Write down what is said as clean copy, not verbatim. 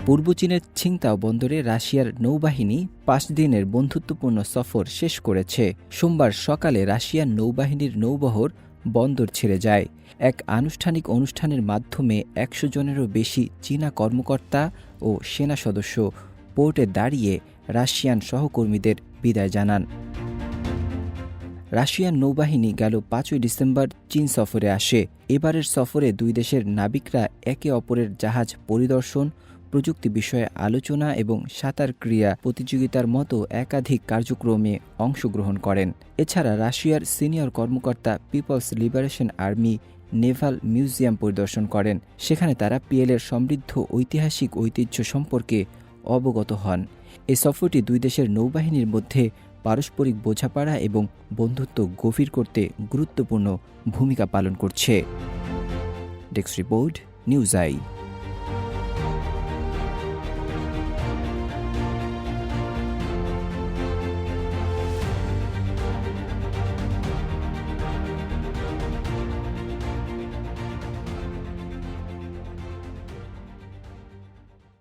পূর্ব চীনের ছিংতাও বন্দরে রাশিয়ার নৌবাহিনী ৫ দিনের বন্ধুত্বপূর্ণ সফর শেষ করেছে। সোমবার সকালে রাশিয়ার নৌবাহিনীর নৌবহর বন্দর ছেড়ে যায়। এক আনুষ্ঠানিক অনুষ্ঠানের মাধ্যমে ১০০ জনেরও বেশি চীনা কর্মকর্তা ও সেনা সদস্য পোর্টে দাঁড়িয়ে রাশিয়ান সহকর্মীদের বিদায় জানান। রাশিয়ান নৌবাহিনী গেল ৫ই ডিসেম্বর চীন সফরে আসে। এবারের সফরে দুই দেশের নাবিকরা একে অপরের জাহাজ পরিদর্শন, প্রযুক্তি বিষয়ে আলোচনা এবং সাঁতার ক্রীড়া প্রতিযোগিতার মতো একাধিক কার্যক্রমে অংশগ্রহণ করেন। এছাড়া রাশিয়ার সিনিয়র কর্মকর্তা People's Liberation Army naval museum পরিদর্শন করেন। সেখানে তারা পিএলের সমৃদ্ধ ঐতিহাসিক ঐতিহ্য সম্পর্কে অবগত হন। এই সফরটি দুই দেশের নৌবাহিনীর মধ্যে পারস্পরিক বোঝাপড়া এবং বন্ধুত্ব গভীর করতে গুরুত্বপূর্ণ ভূমিকা পালন করছে। Desk report, news I.